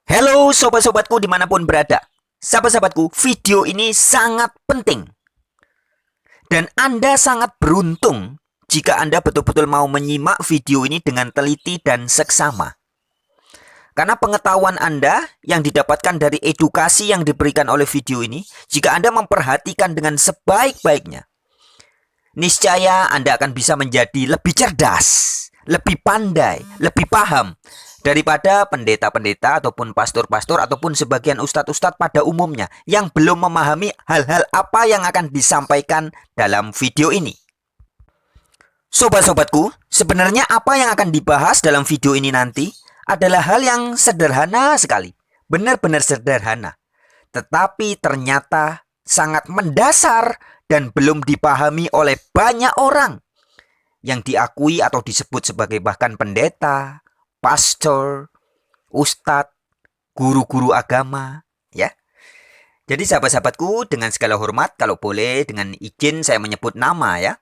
Halo sobat-sobatku dimanapun berada. Sahabat-sahabatku, video ini sangat penting. Dan Anda sangat beruntung jika Anda betul-betul mau menyimak video ini dengan teliti dan seksama. Karena pengetahuan Anda yang didapatkan dari edukasi yang diberikan oleh video ini, jika Anda memperhatikan dengan sebaik-baiknya, niscaya Anda akan bisa menjadi lebih cerdas, lebih pandai, lebih paham daripada pendeta-pendeta ataupun pastor-pastor ataupun sebagian ustadz-ustadz pada umumnya yang belum memahami hal-hal apa yang akan disampaikan dalam video ini. Sobat-sobatku, sebenarnya apa yang akan dibahas dalam video ini nanti adalah hal yang sederhana sekali, benar-benar sederhana, tetapi ternyata sangat mendasar dan belum dipahami oleh banyak orang yang diakui atau disebut sebagai bahkan pendeta, pastor, ustadz, guru-guru agama, ya. Jadi sahabat-sahabatku, dengan segala hormat, kalau boleh dengan izin saya menyebut nama ya.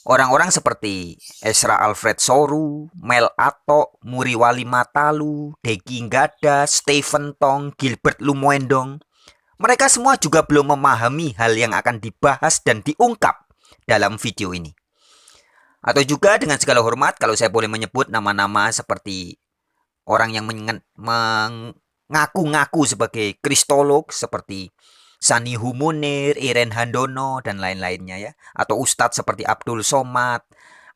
Orang-orang seperti Ezra Alfred Soru, Mel Atok, Muriwali Matalu, Deki Ngada, Stephen Tong, Gilbert Lumoendong. Mereka semua juga belum memahami hal yang akan dibahas dan diungkap dalam video ini. Atau juga dengan segala hormat, kalau saya boleh menyebut nama-nama seperti orang yang mengaku-ngaku sebagai kristolog seperti Sanihu Munir, Iren Handono, dan lain-lainnya ya. Atau ustadz seperti Abdul Somad,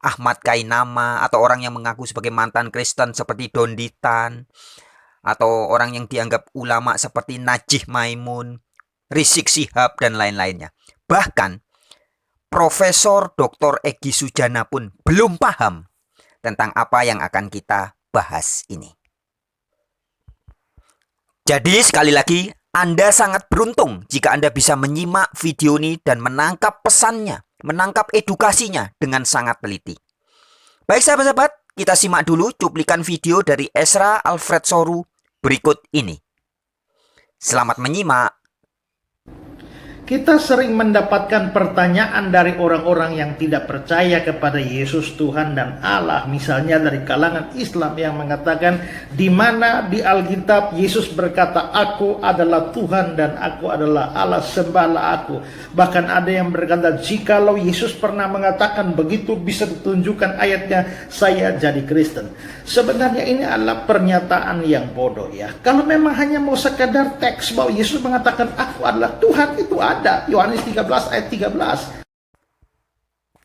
Ahmad Kainama, atau orang yang mengaku sebagai mantan Kristen seperti Don Ditan, atau orang yang dianggap ulama seperti Najih Maimun, Rizik Sihab, dan lain-lainnya. Bahkan Profesor Dr. Egy Sujana pun belum paham tentang apa yang akan kita bahas ini. Jadi sekali lagi, Anda sangat beruntung jika Anda bisa menyimak video ini dan menangkap pesannya, menangkap edukasinya dengan sangat teliti. Baik sahabat-sahabat, kita simak dulu cuplikan video dari Ezra Alfred Soru berikut ini. Selamat menyimak. Kita sering mendapatkan pertanyaan dari orang-orang yang tidak percaya kepada Yesus Tuhan dan Allah. Misalnya dari kalangan Islam yang mengatakan, di mana di Alkitab Yesus berkata, "Aku adalah Tuhan dan aku adalah Allah, sembahlah aku." Bahkan ada yang berkata, jikalau Yesus pernah mengatakan begitu, bisa ditunjukkan ayatnya, saya jadi Kristen. Sebenarnya ini adalah pernyataan yang bodoh ya. Kalau memang hanya mau sekadar teks bahwa Yesus mengatakan aku adalah Tuhan, itu ada. Yohanes 13 ayat 13.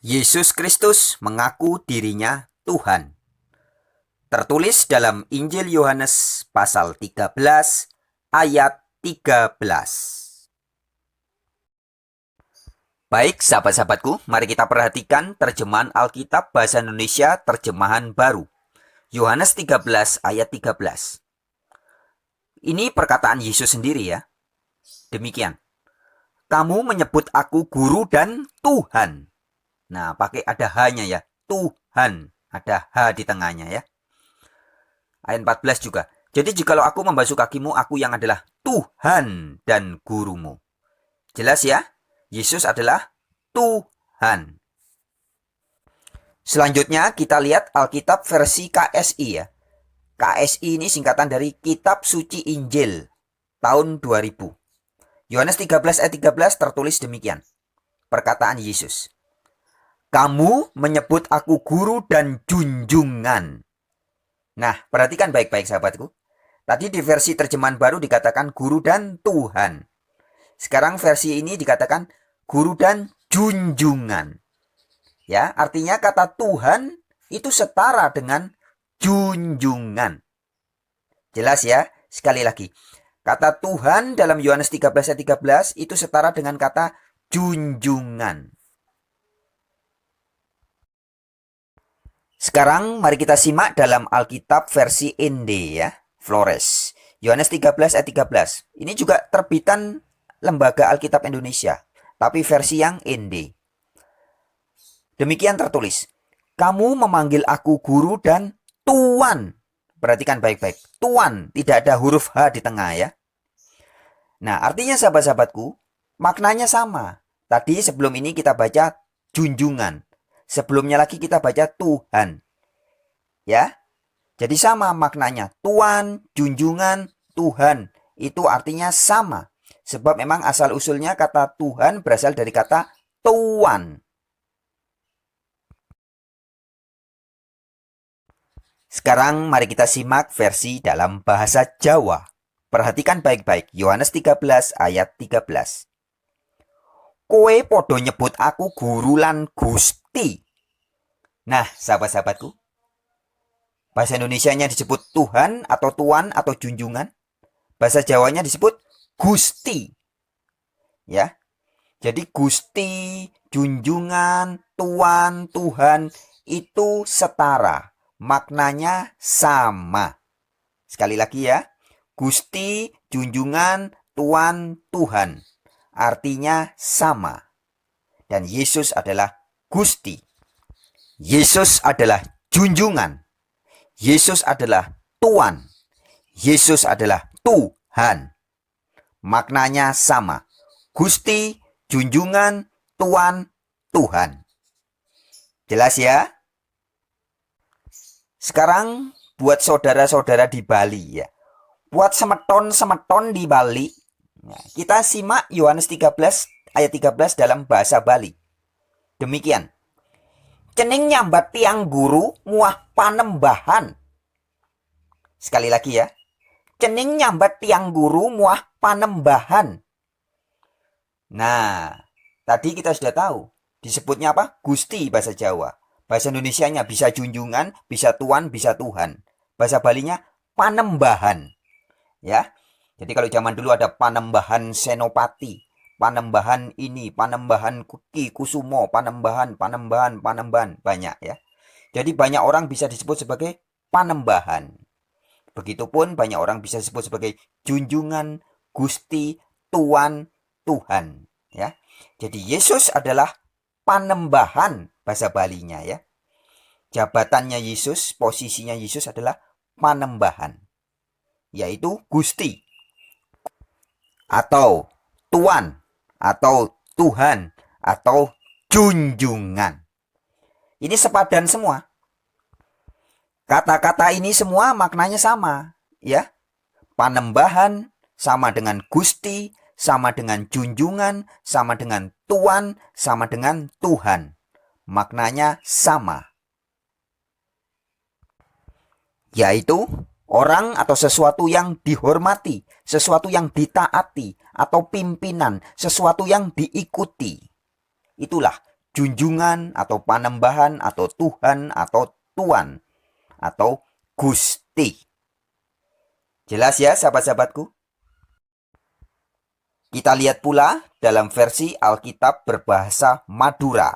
Yesus Kristus mengaku dirinya Tuhan. Tertulis dalam Injil Yohanes pasal 13 ayat 13. Baik sahabat-sahabatku, mari kita perhatikan terjemahan Alkitab Bahasa Indonesia terjemahan baru. Yohanes 13 ayat 13. Ini perkataan Yesus sendiri ya. Demikian. Kamu menyebut aku guru dan Tuhan. Nah, pakai ada H-nya ya. Tuhan. Ada H di tengahnya ya. Ayat 14 juga. Jadi jikalau aku membasuh kakimu, aku yang adalah Tuhan dan gurumu. Jelas ya? Yesus adalah Tuhan. Selanjutnya kita lihat Alkitab versi KSI ya. KSI ini singkatan dari Kitab Suci Injil tahun 2000. Yohanes 13 ayat 13 tertulis demikian. Perkataan Yesus. Kamu menyebut aku guru dan junjungan. Nah, perhatikan baik-baik sahabatku. Tadi di versi terjemahan baru dikatakan guru dan Tuhan. Sekarang versi ini dikatakan guru dan junjungan. Ya, artinya kata Tuhan itu setara dengan junjungan. Jelas ya? Sekali lagi. Kata Tuhan dalam Yohanes 13 ayat 13 itu setara dengan kata junjungan. Sekarang mari kita simak dalam Alkitab versi ND ya, Flores. Yohanes 13 ayat 13. Ini juga terbitan Lembaga Alkitab Indonesia, tapi versi yang ND. Demikian tertulis. Kamu memanggil aku guru dan Tuan. Perhatikan baik-baik. Tuan, tidak ada huruf H di tengah ya. Nah, artinya sahabat-sahabatku, maknanya sama. Tadi sebelum ini kita baca junjungan. Sebelumnya lagi kita baca Tuhan. Ya. Jadi sama maknanya. Tuan, junjungan, Tuhan itu artinya sama. Sebab memang asal-usulnya kata Tuhan berasal dari kata Tuan. Sekarang mari kita simak versi dalam bahasa Jawa. Perhatikan baik-baik, Yohanes 13 ayat 13. Kowe podo nyebut aku guru lan Gusti. Nah, sahabat-sahabatku, bahasa Indonesianya disebut Tuhan atau Tuan atau junjungan. Bahasa Jawanya disebut Gusti. Ya. Jadi Gusti, junjungan, Tuan, Tuhan itu setara. Maknanya sama. Sekali lagi ya. Gusti, junjungan, Tuan, Tuhan. Artinya sama. Dan Yesus adalah Gusti. Yesus adalah junjungan. Yesus adalah Tuan. Yesus adalah Tuhan. Maknanya sama. Gusti, junjungan, Tuan, Tuhan. Jelas ya? Sekarang buat saudara-saudara di Bali ya. Buat semeton-semeton di Bali. Kita simak Yohanes 13 ayat 13 dalam bahasa Bali. Demikian. Cening nyambat tiang guru muah panembahan. Sekali lagi ya. Cening nyambat tiang guru muah panembahan. Nah, tadi kita sudah tahu. Disebutnya apa? Gusti bahasa Jawa. Bahasa Indonesianya bisa junjungan, bisa tuan, bisa Tuhan. Bahasa Balinya panembahan. Ya. Jadi kalau zaman dulu ada panembahan Senopati, panembahan ini, panembahan Ki Kusumo, panembahan banyak ya. Jadi banyak orang bisa disebut sebagai panembahan. Begitupun banyak orang bisa disebut sebagai junjungan, Gusti, Tuan, Tuhan ya. Jadi Yesus adalah panembahan bahasa Balinya ya. Jabatannya Yesus, posisinya Yesus adalah panembahan. Yaitu Gusti atau Tuan atau Tuhan atau junjungan. Ini sepadan semua. Kata-kata ini semua maknanya sama, ya. Panembahan sama dengan Gusti, sama dengan junjungan, sama dengan Tuan, sama dengan Tuhan. Maknanya sama. Yaitu orang atau sesuatu yang dihormati, sesuatu yang ditaati, atau pimpinan, sesuatu yang diikuti. Itulah junjungan atau panembahan atau Tuhan atau Tuan atau Gusti. Jelas ya sahabat-sahabatku? Kita lihat pula dalam versi Alkitab berbahasa Madura.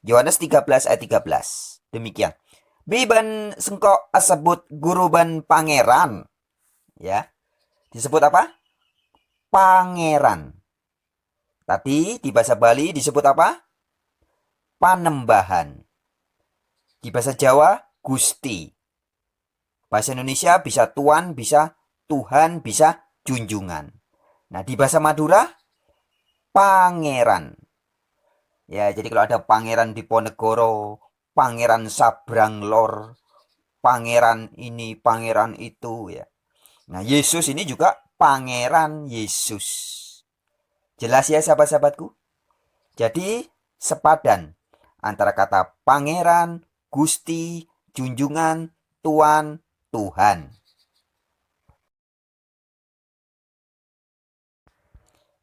Yohanes 13 ayat 13. Demikian. Biban sengko asebut guruban pangeran. Ya. Disebut apa? Pangeran. Tadi di bahasa Bali disebut apa? Panembahan. Di bahasa Jawa Gusti. Bahasa Indonesia bisa Tuan, bisa Tuhan, bisa junjungan. Nah, di bahasa Madura pangeran. Ya, jadi kalau ada pangeran Diponegoro, pangeran Sabranglor, pangeran ini, pangeran itu ya. Nah, Yesus ini juga pangeran Yesus. Jelas ya sahabat-sahabatku? Jadi sepadan antara kata pangeran, Gusti, junjungan, Tuan, Tuhan.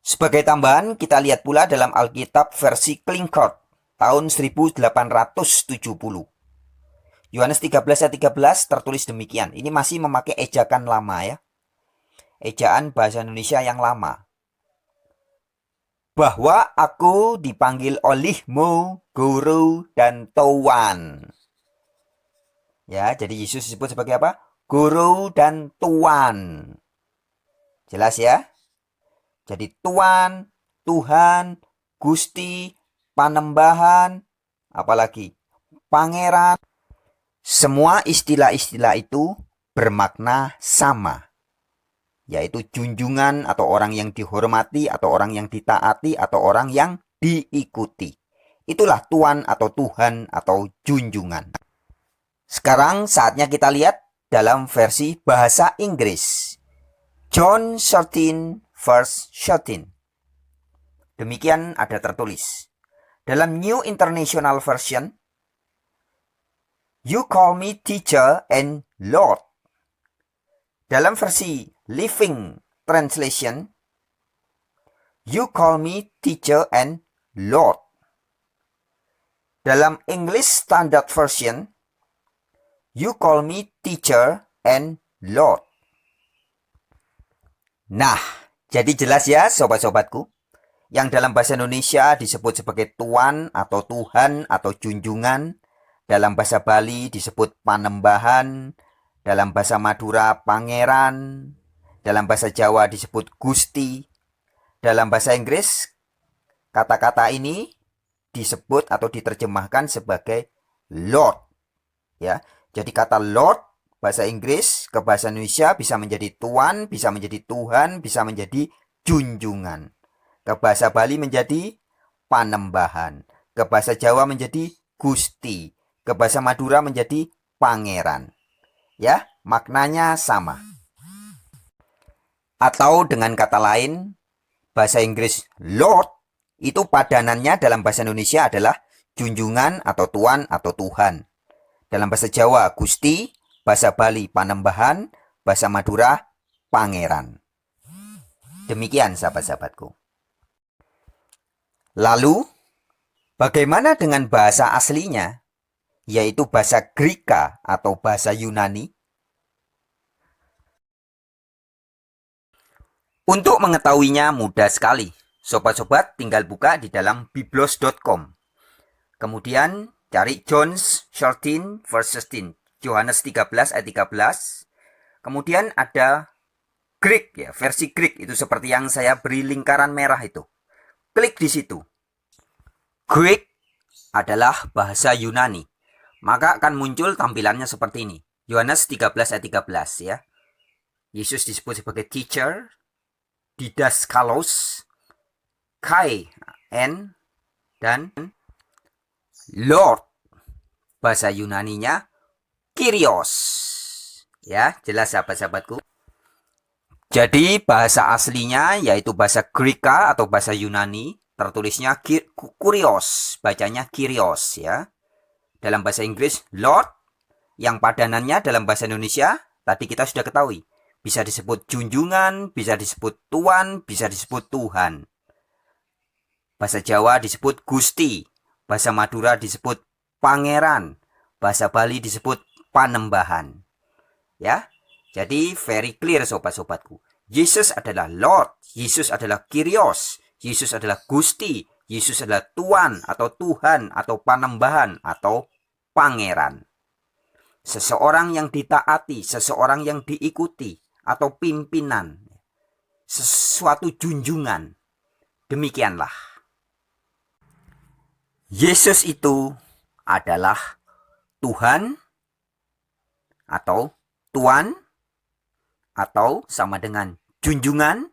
Sebagai tambahan, kita lihat pula dalam Alkitab versi Klingkort tahun 1870. Yohanes 13 ayat 13 tertulis demikian. Ini masih memakai ejaan lama ya. Ejaan bahasa Indonesia yang lama. Bahwa aku dipanggil olehmu, guru dan tuan. Ya, jadi Yesus disebut sebagai apa? Guru dan tuan. Jelas ya? Jadi Tuan, Tuhan, Gusti, Panembahan, apalagi Pangeran. Semua istilah-istilah itu bermakna sama. Yaitu junjungan atau orang yang dihormati atau orang yang ditaati atau orang yang diikuti. Itulah Tuan atau Tuhan atau junjungan. Sekarang saatnya kita lihat dalam versi bahasa Inggris. John 13 verse 13. Demikian ada tertulis. Dalam New International Version, You call me teacher and Lord. Dalam versi Living Translation, You call me teacher and Lord. Dalam English Standard Version, You call me teacher and Lord. Nah, jadi jelas ya sobat-sobatku. Yang dalam bahasa Indonesia disebut sebagai Tuan atau Tuhan atau junjungan. Dalam bahasa Bali disebut Panembahan. Dalam bahasa Madura Pangeran. Dalam bahasa Jawa disebut Gusti. Dalam bahasa Inggris, kata-kata ini disebut atau diterjemahkan sebagai Lord. Ya, jadi kata Lord bahasa Inggris ke bahasa Indonesia bisa menjadi Tuan, bisa menjadi Tuhan, bisa menjadi junjungan. Ke bahasa Bali menjadi Panembahan. Ke bahasa Jawa menjadi Gusti. Ke bahasa Madura menjadi Pangeran. Ya, maknanya sama. Atau dengan kata lain, bahasa Inggris Lord itu padanannya dalam bahasa Indonesia adalah junjungan atau tuan atau Tuhan. Dalam bahasa Jawa Gusti, bahasa Bali Panembahan, bahasa Madura Pangeran. Demikian sahabat-sahabatku. Lalu, bagaimana dengan bahasa aslinya, yaitu bahasa Greka atau bahasa Yunani? Untuk mengetahuinya mudah sekali. Sobat-sobat tinggal buka di dalam biblos.com. Kemudian cari John 13 verse 16. Yohanes 13 ayat 13. Kemudian ada Greek ya, versi Greek itu seperti yang saya beri lingkaran merah itu. Klik di situ. Greek adalah bahasa Yunani. Maka akan muncul tampilannya seperti ini. Yohanes 13 ayat 13 ya. Yesus disebut sebagai teacher, didaskalos, kai, n, dan Lord. Bahasa Yunaninya Kyrios. Ya, jelas sahabat-sahabatku. Jadi bahasa aslinya yaitu bahasa Greka atau bahasa Yunani, tertulisnya Kyrios, bacanya Kyrios ya. Dalam bahasa Inggris Lord, yang padanannya dalam bahasa Indonesia tadi kita sudah ketahui. Bisa disebut junjungan, bisa disebut tuan, bisa disebut Tuhan. Bahasa Jawa disebut Gusti, bahasa Madura disebut Pangeran, bahasa Bali disebut Panembahan. Ya, jadi very clear sobat-sobatku. Yesus adalah Lord, Yesus adalah Kyrios, Yesus adalah Gusti, Yesus adalah Tuan atau Tuhan atau Panembahan atau Pangeran. Seseorang yang ditaati, seseorang yang diikuti atau pimpinan, sesuatu junjungan. Demikianlah. Yesus itu adalah Tuhan atau Tuan atau sama dengan junjungan,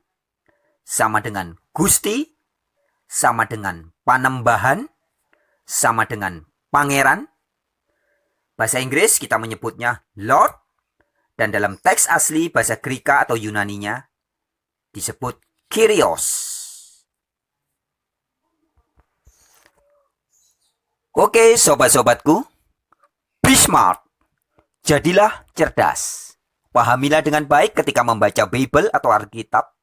sama dengan Gusti, sama dengan Panembahan, sama dengan Pangeran. Bahasa Inggris kita menyebutnya Lord, dan dalam teks asli bahasa Greka atau Yunaninya disebut Kyrios. Oke sobat-sobatku, be smart. Jadilah cerdas. Pahamilah dengan baik ketika membaca Bible atau Alkitab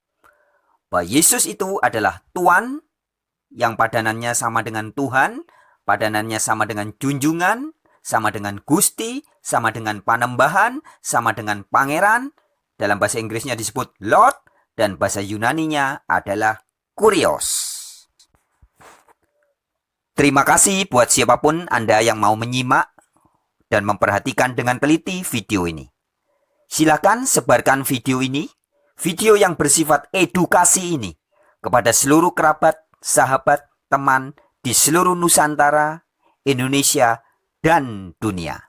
bahwa Yesus itu adalah Tuan yang padanannya sama dengan Tuhan, padanannya sama dengan junjungan, sama dengan Gusti, sama dengan Panembahan, sama dengan Pangeran. Dalam bahasa Inggrisnya disebut Lord dan bahasa Yunaninya adalah Kyrios. Terima kasih buat siapapun Anda yang mau menyimak dan memperhatikan dengan teliti video ini. Silakan sebarkan video ini, video yang bersifat edukasi ini, kepada seluruh kerabat, sahabat, teman di seluruh Nusantara, Indonesia, dan dunia.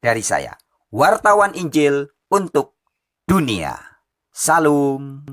Dari saya, wartawan Injil untuk dunia. Salam.